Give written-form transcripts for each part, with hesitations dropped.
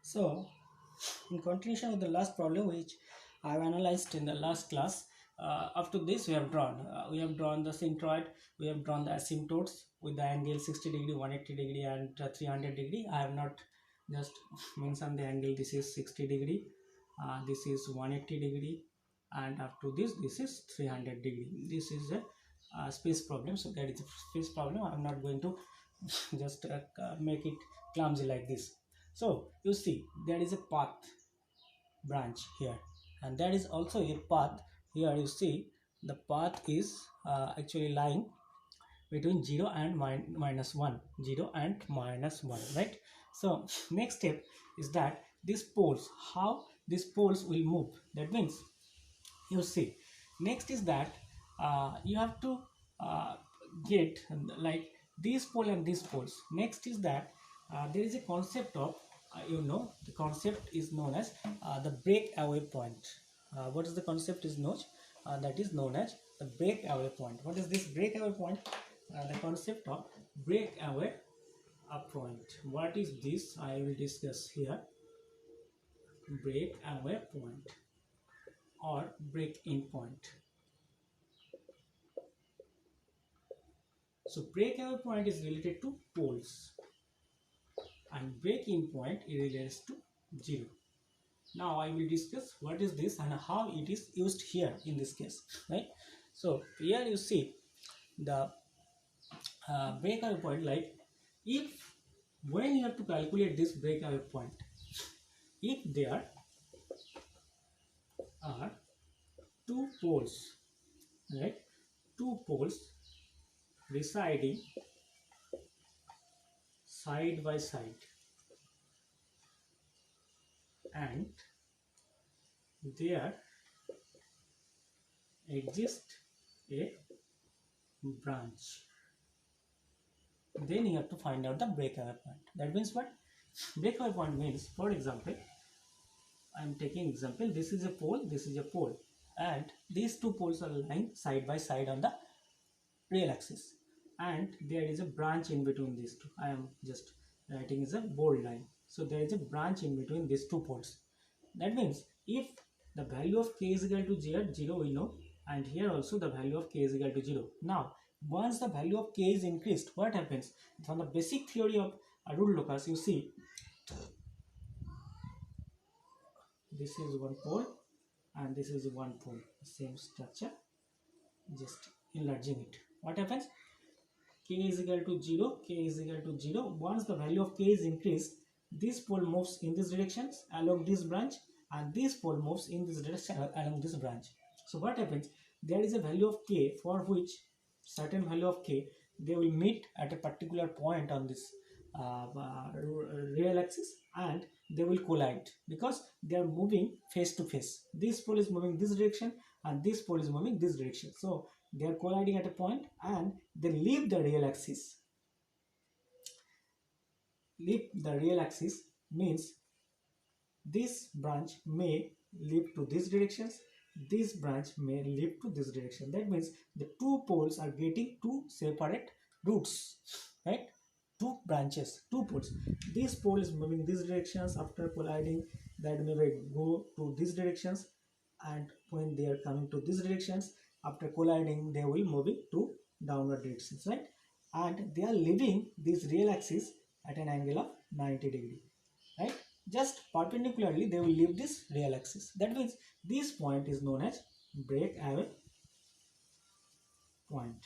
So, in continuation of the last problem which I have analyzed in the last class, up to this we have drawn the centroid, we have drawn the asymptotes with the angle 60 degree, 180 degree and 300 degree. I have not just mentioned the angle. This is 60 degree, this is 180 degree, and up to this is 300 degree. This is a space problem, so that is a space problem. I am not going to just make it clumsy like this. So you see there is a path branch here, and there is also a path here. You see the path is actually lying between 0 and minus 1, 0 and minus 1, right? So next step is that these poles, how these poles will move. That means you see, next is that you have to uh, get like these pole and these poles. Next is that there is a concept of the concept is known as the breakaway point. What is the concept is known that is known as the breakaway point. What is this breakaway point? The concept of breakaway point. What is this? I will discuss here. Breakaway point or break-in point. So breakaway point is related to poles and break-in point is related to 0. Now I will discuss what is this and how it is used here in this case, right? So here you see the breakaway point, like if when you have to calculate this breakaway point, if there are two poles, right, two poles residing side by side and there exists a branch, then you have to find out the breakaway point. That means what? Breakaway point means, for example, I am taking example, this is a pole, this is a pole, and these two poles are lying side by side on the real axis, and there is a branch in between these two. I am just writing as a bold line. So there is a branch in between these two poles. That means if the value of k is equal to 0 we know, and here also the value of k is equal to 0. Now once the value of k is increased, what happens? From the basic theory of Root Locus, you see this is one pole and this is one pole, same structure, just enlarging it. What happens? K is equal to 0, k is equal to 0. Once the value of k is increased, this pole moves in this direction along this branch, and this pole moves in this direction along this branch. So what happens? There is a value of k for which certain value of k, they will meet at a particular point on this real axis, and they will collide because they are moving face to face. This pole is moving this direction and this pole is moving this direction. So they are colliding at a point and they leave the real axis. Leave the real axis means this branch may lead to this directions, this branch may lead to this direction. That means the two poles are getting two separate routes, right? Two branches, two poles. This pole is moving these directions. After colliding, that may go to these directions, and when they are coming to these directions, after colliding, they will move it to downward directions, right? And they are leaving this real axis at an angle of 90 degree, right? Just perpendicularly they will leave this real axis. That means this point is known as breakaway point,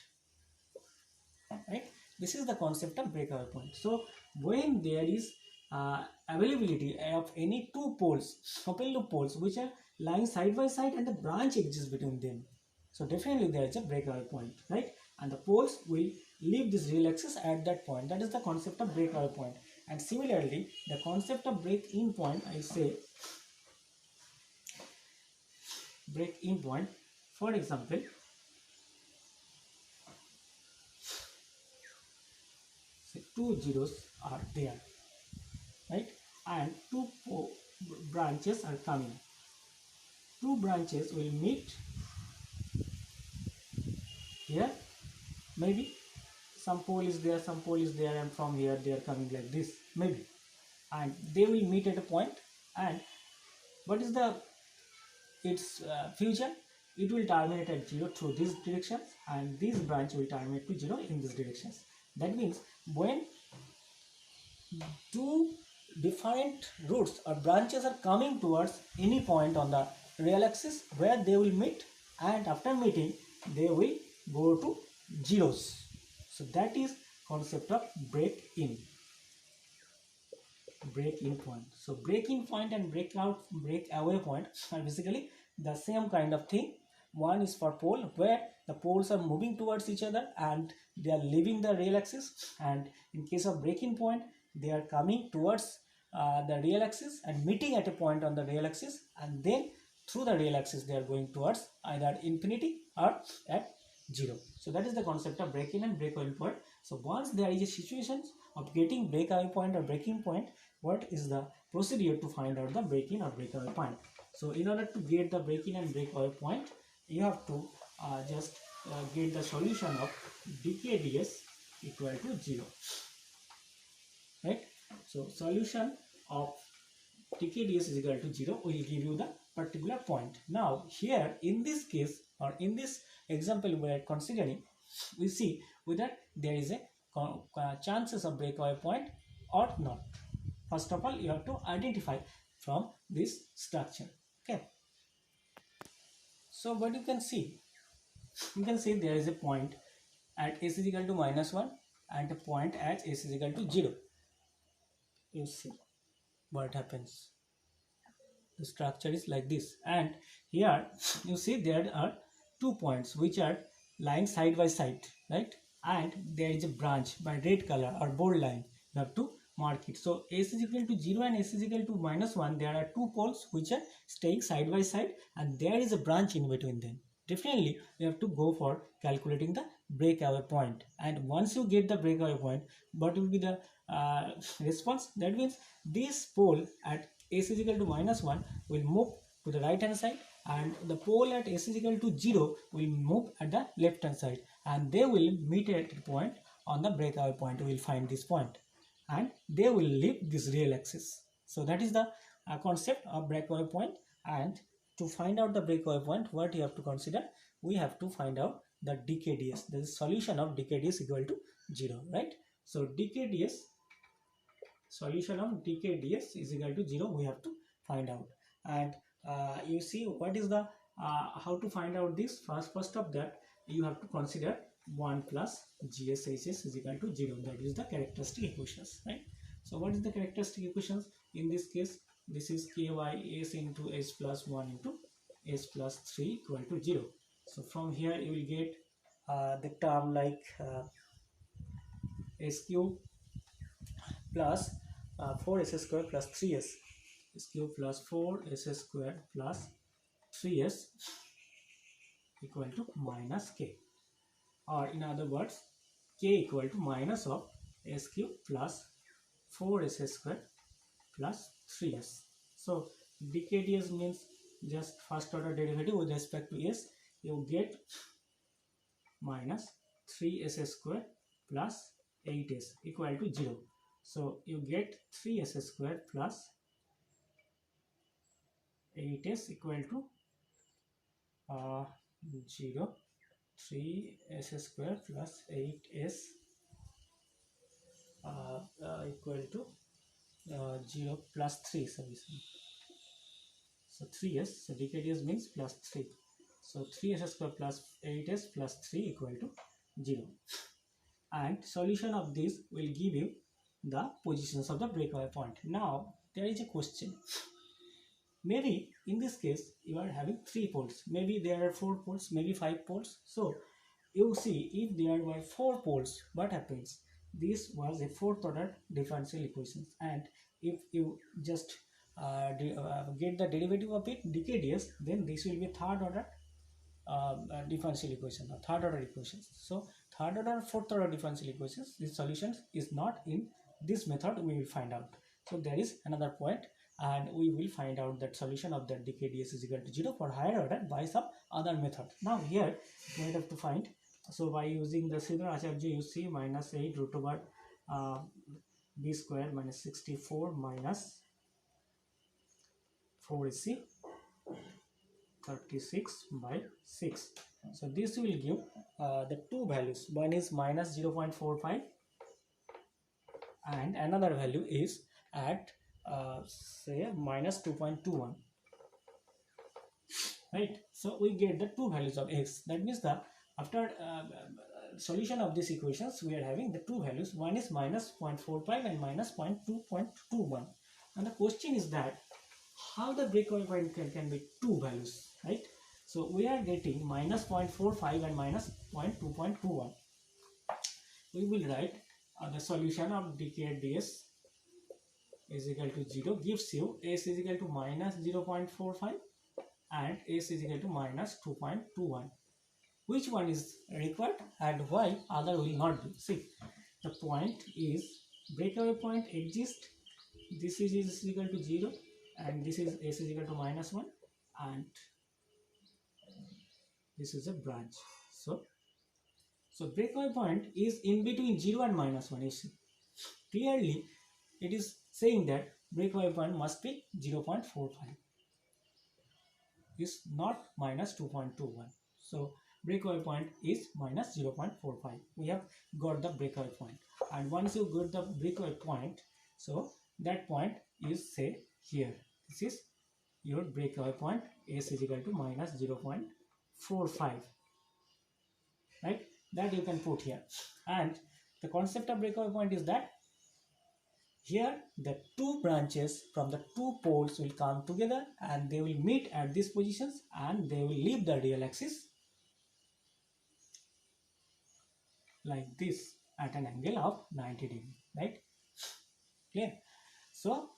right? This is the concept of breakaway point. So when there is availability of any two poles, open loop poles, which are lying side by side and the branch exists between them, so definitely there is a breakaway point, right? And the poles will leave this real axis at that point. That is the concept of breakaway point. And similarly, the concept of break-in point, I say break-in point, for example, say two zeros are there, right? And two branches are coming. Two branches will meet here. Maybe some pole is there, some pole is there, and from here they are coming like this, maybe. and they will meet at a point. And what is the its fusion? It will terminate at 0 through this direction, and this branch will terminate to 0 in this direction. That means when two different roots or branches are coming towards any point on the real axis, where they will meet, and after meeting they will go to zeros. So that is concept of break in point. So break in point and break away point are basically the same kind of thing. One is for pole, where the poles are moving towards each other and they are leaving the real axis, and in case of break in point, they are coming towards the real axis and meeting at a point on the real axis, and then through the real axis they are going towards either infinity or at 0. So that is the concept of break in and break away point. So once there is a situation of getting break away point or breaking point, what is the procedure to find out the break in or break away point? So in order to get the break in and break away point, you have to just get the solution of dkds equal to 0, right? So solution of dkds is equal to 0 will give you the particular point. Now here in this case, or in this example we are considering, we see whether there is a chances of breakaway point or not. First of all, you have to identify from this structure. Okay, so what you can see there is a point at s is equal to -1 and a point at s is equal to 0. You see what happens. The structure is like this, and here you see there are 2 points which are lying side by side, right? And there is a branch by red color or bold line. You have to mark it. So s is equal to 0 and s is equal to -1. There are 2 poles which are staying side by side, and there is a branch in between them. Definitely you have to go for calculating the breakaway point, and once you get the breakaway point, what will be the response? That means this pole at s is equal to -1 will move to the right hand side, and the pole at s is equal to 0 will move at the left hand side, and they will meet at a point on the breakaway point. We will find this point, and they will leave this real axis. So that is the concept of breakaway point. And to find out the breakaway point, what you have to consider, we have to find out the dkds, the solution of dkds equal to 0, right? So dkds, solution of dkds is equal to 0, we have to find out. And you see what is the how to find out this. First of that, you have to consider 1 plus gshs is equal to 0. That is the characteristic equations, right? So what is the characteristic equations? In this case, this is ky s into s plus 1 into s plus 3 equal to 0. So from here you will get the term like s cube plus 4s square plus 3s, s cube plus 4s square plus 3s equal to minus k, or in other words, k equal to minus of s cube plus 4s square plus 3s. So dkds means just first order derivative with respect to s. You get minus 3s square plus 8s equal to 0. So you get 3s square plus 8s equal to 0. 3s square plus 8s equal to 0 plus 3. So 3s, so dkds means plus 3. So 3s square plus 8s plus 3 equal to 0. And solution of this will give you the positions of the breakaway point. Now there is a question. Maybe in this case you are having 3 poles, maybe there are 4 poles, maybe 5 poles. So you see, if there were 4 poles, what happens? This was a 4th order differential equation, and if you just get the derivative of it, dkds, then this will be 3rd order differential equation or 3rd order equations. So 3rd order, 4th order differential equations, this solution is not in this method. We will find out. So there is another point, and we will find out that solution of that dkds is equal to 0 for higher order by some other method. Now here we have to find. So by using the Sridhar Acharya, you see minus 8 root over b square minus 64 minus 4ac 36 by 6. So this will give the two values. One is minus 0.45 and another value is at say minus 2.21, right? So we get the two values of x. That means that after solution of these equations we are having the two values. One is minus 0.45 and minus 0.2.21, and the question is that how the breakaway point can be two values, right? So we are getting minus 0.45 and minus 0.2.21. We will write the solution of dk ds is equal to 0 gives you s is equal to minus 0.45 and s is equal to minus 2.21. Which one is required and why other will not be? See, the point is breakaway point exists. This is equal to 0 and this is s is equal to minus 1 and this is a branch. So breakaway point is in between 0 and minus 1. You see, clearly it is saying that breakaway point must be 0.45, is not minus 2.21. So breakaway point is minus 0.45. We have got the breakaway point, and once you got the breakaway point, so that point is say here. This is your breakaway point. S is equal to minus 0.45, right? That you can put here. And the concept of breakaway point is that here the two branches from the two poles will come together and they will meet at these positions and they will leave the real axis like this at an angle of 90 degree, right? Clear? So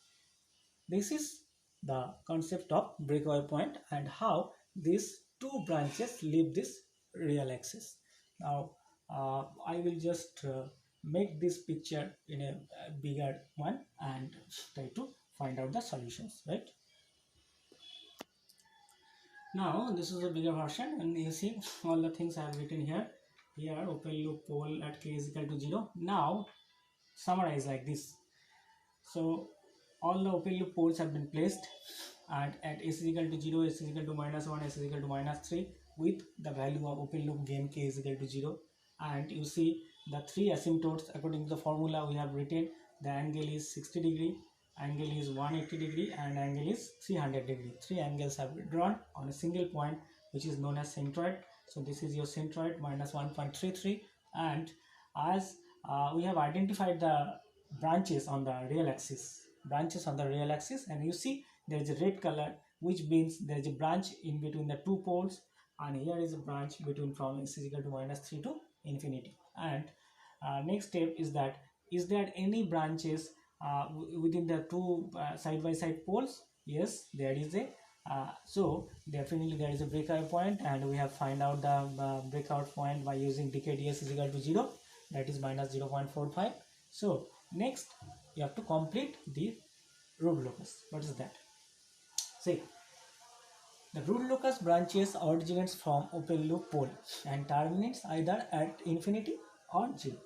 this is the concept of breakaway point and how these two branches leave this real axis. Now I will just make this picture in a bigger one and try to find out the solutions, right? Now this is a bigger version and you see all the things I have written here. Here open loop pole at k is equal to 0. Now summarize like this. So all the open loop poles have been placed and at s is equal to 0, s is equal to minus 1, s is equal to minus 3 with the value of open loop gain k is equal to 0. And you see the three asymptotes according to the formula we have written. The angle is 60 degree, angle is 180 degree and angle is 300 degree. Three angles have been drawn on a single point which is known as centroid. So this is your centroid minus 1.33, and as we have identified the branches on the real axis, and you see there is a red color, which means there is a branch in between the two poles, and here is a branch between from s is equal to minus 3 to infinity. And next step is that is there any branches within the two side by side poles? Yes, there is a so definitely there is a breakaway point, and we have find out the breakout point by using dkds is equal to 0, that is minus 0.45. So next you have to complete the root locus. What is that? See, the root locus branches originates from open loop pole and terminates either at infinity or 0.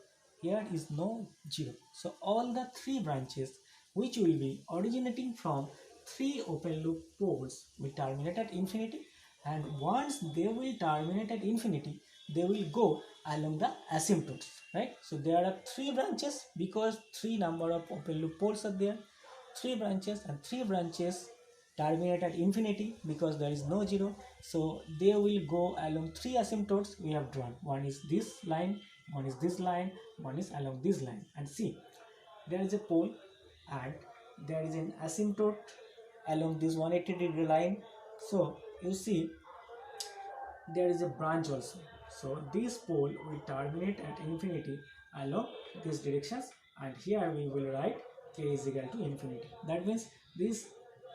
Here is no 0. So all the three branches which will be originating from three open loop poles will terminate at infinity, and once they will terminate at infinity, they will go along the asymptotes, right? So there are three branches because three number of open loop poles are there, three branches, and three branches terminate at infinity because there is no 0. So they will go along three asymptotes we have drawn. One is this line, one is this line, one is along this line. And see, there is a pole and there is an asymptote along this 180 degree line. So you see there is a branch also. So this pole will terminate at infinity along these directions, and here we will write k is equal to infinity. That means this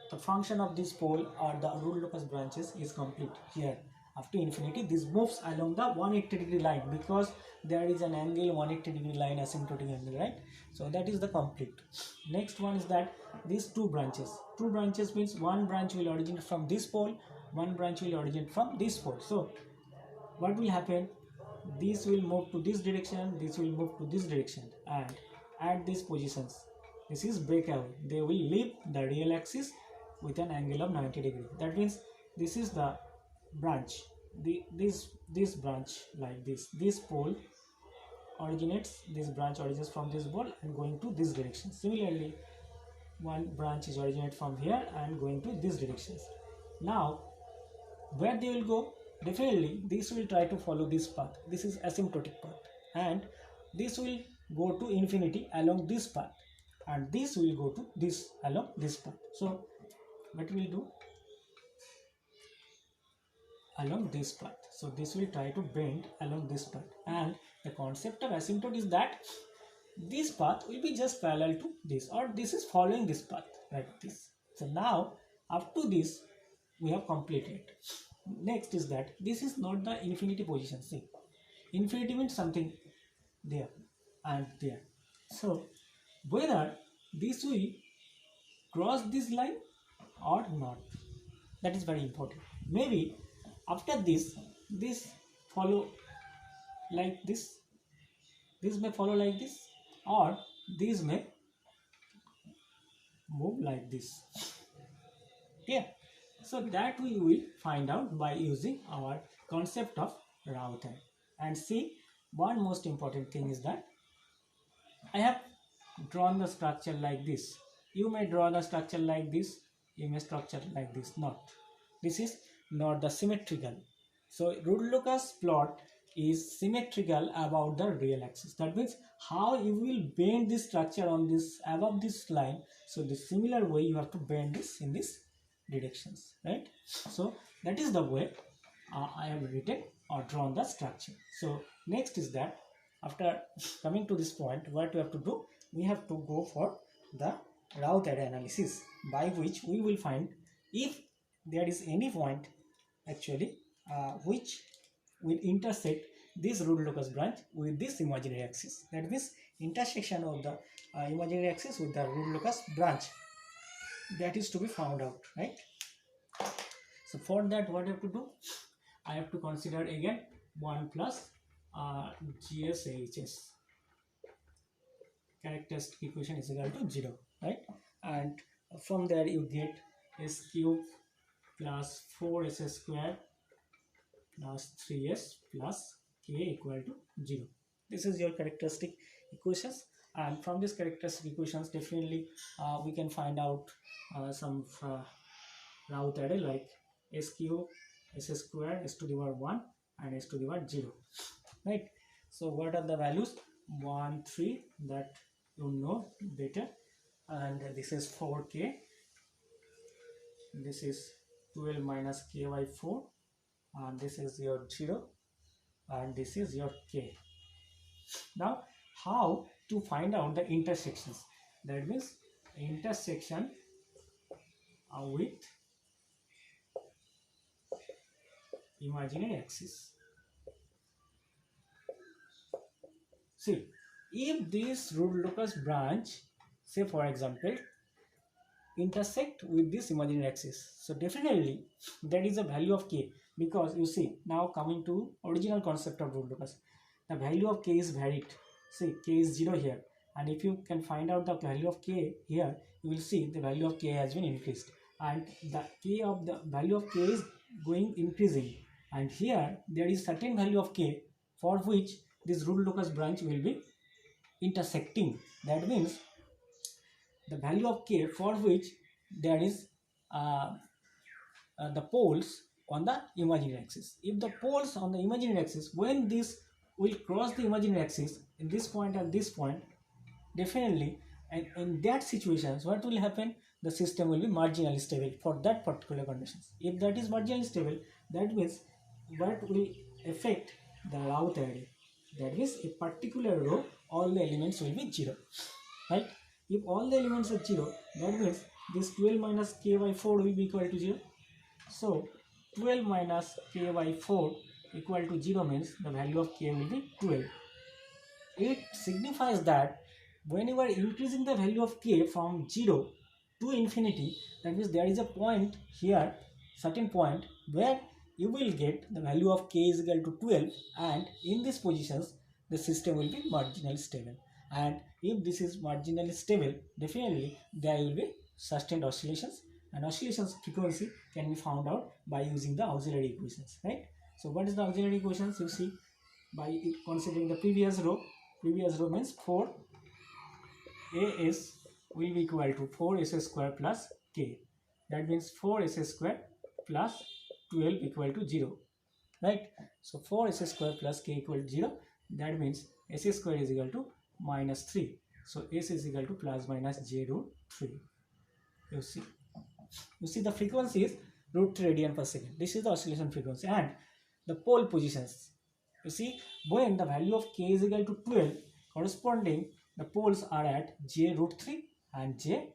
the function of this pole or the root locus branches is complete. Here after infinity this moves along the 180 degree line because there is an angle 180 degree line, asymptotic angle, right? So that is the complete. Next one is that these two branches means one branch will originate from this pole, one branch will originate from this pole. So what will happen, this will move to this direction, this will move to this direction, and at these positions This is breakaway. They will leave the real axis with an angle of 90 degree. That means this is the branch. This branch like this. This pole originates. This branch originates from this pole and going to this direction. Similarly, one branch is originate from here and going to this directions. Now, where they will go? Definitely, this will try to follow this path. This is asymptotic path, and this will go to infinity along this path, and this will go to this along this path. So, what we will do along this path? So, this will try to bend along this path, and the concept of asymptote is that this path will be just parallel to this, or this is following this path like this. So now up to this we have completed. Next is that this is not the infinity position. See, infinity means something there and there. So whether this will cross this line or not, that is very important. Maybe after this follow like this may follow like this, or these may move like this. Yeah, so that we will find out by using our concept of router. And see, one most important thing is that I have drawn the structure like this. You may draw the structure like this, you may structure like this. This is not the symmetrical. So Root Locus plot is symmetrical about the real axis. That means how you will bend this structure on this above this line. So the similar way you have to bend this in this directions, right? So that is the way I have written or drawn the structure. So next is that after coming to this point, what we have to do, we have to go for the route array analysis, by which we will find if there is any point actually which will intersect this Root Locus branch with this imaginary axis. That means intersection of the imaginary axis with the Root Locus branch, that is to be found out, right? So for that, what I have to do, I have to consider again 1 plus GSHS, characteristic equation is equal to 0, right? And from there you get s cube plus 4s square plus 3s plus k equal to 0. This is your characteristic equations, and from these characteristic equations definitely we can find out some route array like s cube, s square, s to the power 1 and s to the power 0, right? So what are the values? 1, 3, that you know better, and this is 4k, this is 12 minus k by 4, and this is your 0, and this is your k. Now how to find out the intersections? That means intersection with imaginary axis. See, if this Root Locus branch, say for example, intersect with this imaginary axis, so definitely that is a value of k, because you see, now coming to original concept of Root Locus, the value of k is varied. See, k is 0 here, and if you can find out the value of k here, you will see the value of k has been increased, and the k of the value of k is going increasing, and here there is certain value of k for which this Root Locus branch will be intersecting. That means the value of k for which there is the poles on the imaginary axis. If the poles on the imaginary axis, when this will cross the imaginary axis in this point and this point, definitely, and in that situations what will happen, the system will be marginally stable for that particular conditions. If that is marginally stable, that means what will affect the route array, that means a particular row all the elements will be 0, right? If all the elements are 0, that means this 12 minus k by 4 will be equal to 0. So 12 minus k by 4 equal to 0 means the value of k will be 12. It signifies that when you are increasing the value of k from 0 to infinity, that means there is a point here, certain point, where you will get the value of k is equal to 12, and in these positions the system will be marginally stable. And if this is marginally stable, definitely there will be sustained oscillations, and oscillations frequency can be found out by using the auxiliary equations, right? So what is the auxiliary equations? You see, by considering the previous row means 4 as will be equal to 4s square plus k. That means 4s square plus 12 equal to 0, right? So 4s square plus k equal to 0. That means s square is equal to minus 3. So s is equal to plus minus j root 3. You see the frequency is root 3 radian per second. This is the oscillation frequency, and the pole positions. You see, when the value of k is equal to 12, corresponding the poles are at j root 3 and j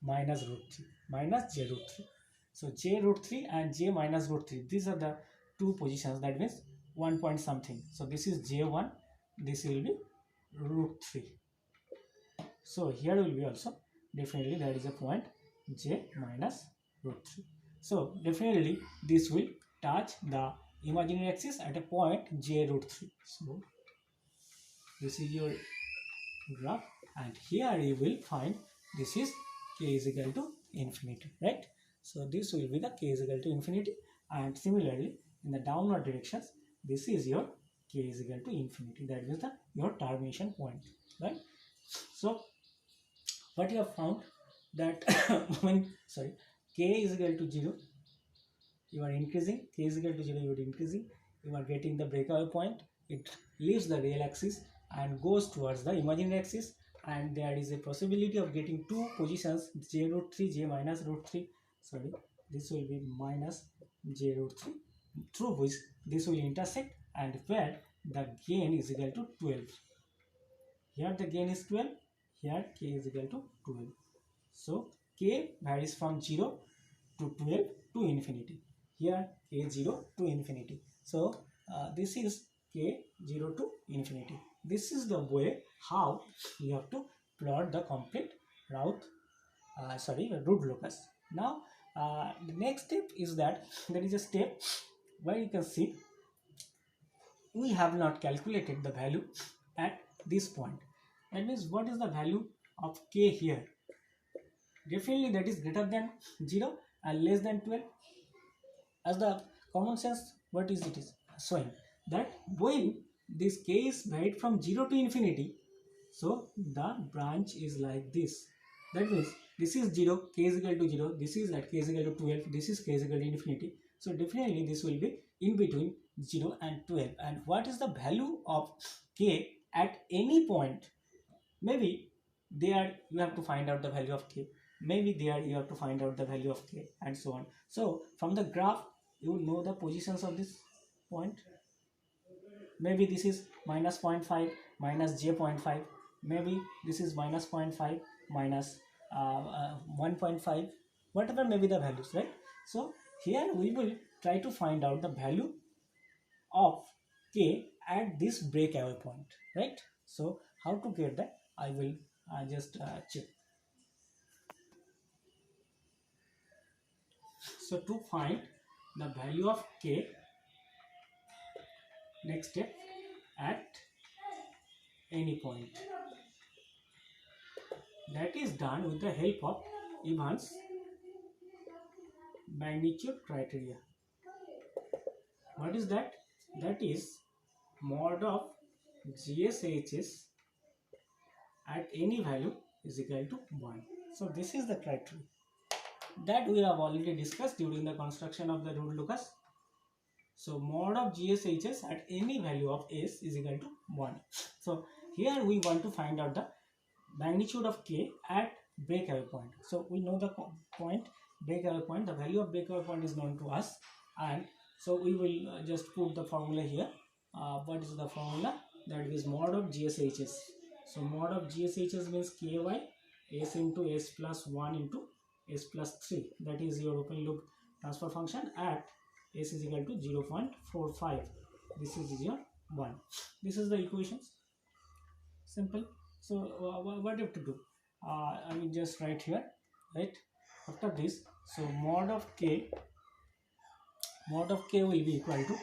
minus root 3, minus j root 3. So j root 3 and j minus root 3, these are the two positions. That means 1 point something. So this is j1, this will be root 3. So here will be also definitely there is a point j minus root 3. So definitely this will touch the imaginary axis at a point j root 3. So this is your graph, and here you will find this is k is equal to infinity, right? So this will be the k is equal to infinity, and similarly in the downward directions this is your k is equal to infinity. That is the your termination point, right? So what you have found that when k is equal to 0, you are increasing, k is equal to 0, you are increasing, you are getting the breakaway point, it leaves the real axis and goes towards the imaginary axis, and there is a possibility of getting two positions j root 3, j minus root 3, this will be minus j root 3, through which this will intersect, and where the gain is equal to 12. Here the gain is 12, here k is equal to 12. So k varies from 0 to 12 to infinity. Here k 0 to infinity. So this is k 0 to infinity. This is the way how you have to plot the complete root locus. Now the next step is that there is a step where you can see we have not calculated the value at this point. That means what is the value of k here? Definitely that is greater than 0 and less than 12. As the common sense, what is it is showing that when this k is varied from 0 to infinity, so the branch is like this. That means this is 0, k is equal to 0, this is at k is equal to 12, this is k is equal to infinity. So definitely this will be in between 0 and 12. And what is the value of k at any point? Maybe there you have to find out the value of k, maybe there you have to find out the value of k, and so on. So from the graph you know the positions of this point. Maybe this is minus 0.5 minus j 0.5, maybe this is minus 0.5 minus 1.5, whatever may be the values, right? So here we will try to find out the value of k at this breakaway point, right? So how to get that, I will just check. So to find the value of k, next step, at any point, that is done with the help of Evans magnitude criteria. What is that? That is mod of GSHS at any value is equal to 1. So this is the criteria that we have already discussed during the construction of the Root Locus. So mod of GSHS at any value of s is equal to 1. So here we want to find out the magnitude of k at breakaway point. So we know the point breakaway point, the value of breakaway point is known to us, and so we will just put the formula here. What is the formula? That is mod of GSHS. So mod of GSHS means ky s into s plus 1 into s plus 3. That is your open loop transfer function at s is equal to 0.45. This is your 1. This is the equations. Simple. So what you have to do? I will just write here, right? After this, so mod of k will be equal to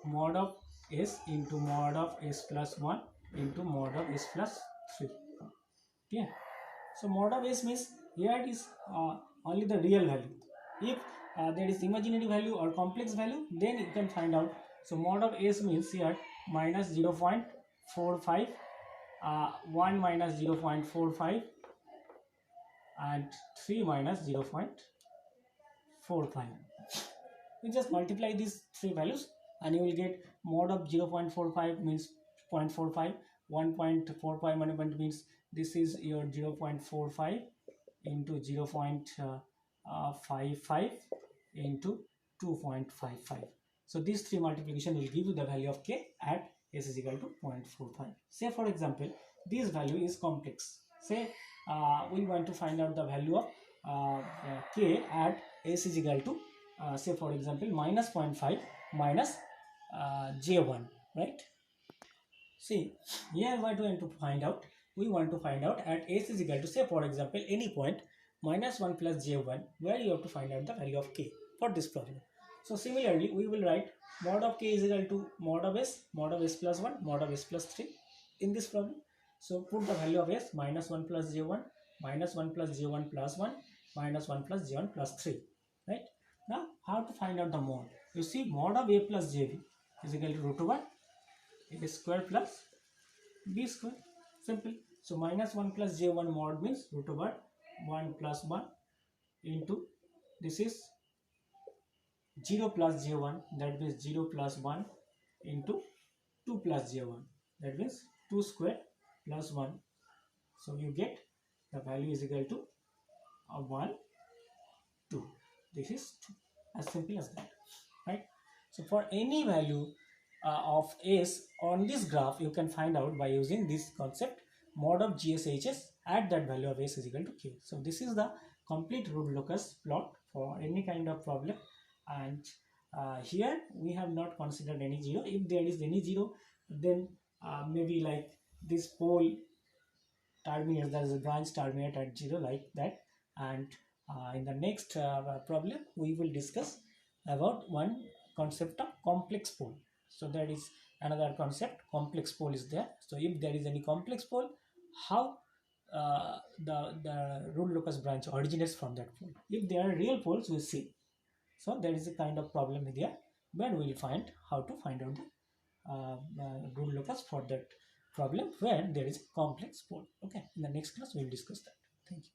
mod of s into mod of s plus 1 into mod of s plus 3. Okay, so mod of s means here it is only the real value. If there is imaginary value or complex value, then you can find out. So mod of s means here minus 0.45, 1 minus 0.45 and 3 minus 0.45. You just multiply these three values and you will get mod of 0.45 means 0.45, 1.45 means this is your 0.45 into 0.55 into 2.55. So these three multiplication will give you the value of k at s is equal to 0.45. Say for example, this value is complex. Say we want to find out the value of k at s is equal to say for example minus 0.5 minus j1, right? See, here what we want to find out, we want to find out at s is equal to, say for example, any point minus 1 plus j1, where you have to find out the value of k for this problem. So similarly, we will write mod of k is equal to mod of s plus 1, mod of s plus 3 in this problem. So put the value of s minus 1 plus j1, minus 1 plus j1 plus 1, minus 1 plus j1 plus 3, right? Now, how to find out the mod? You see, mod of a plus jb is equal to root over a square plus b square. Simple. So minus 1 plus j1 mod means root over 1 plus 1 into this is 0 plus j1, that means 0 plus 1 into 2 plus j1, that means 2 square plus 1. So you get the value is equal to 1, 2. This is 2. As simple as that, right? So for any value of s on this graph, you can find out by using this concept, mod of GSHS at that value of s is equal to k. So this is the complete Root Locus plot for any kind of problem, and here we have not considered any zero. If there is any zero, then maybe like this pole terminates, there is a branch terminate at 0 like that. And in the next problem we will discuss about one concept of complex pole. So that is another concept, complex pole is there. So if there is any complex pole, how the Root Locus branch originates from that pole. If there are real poles, we'll see. So there is a kind of problem here where we will find how to find out the Root Locus for that problem where there is a complex pole. Okay, in the next class we will discuss that. Thank you.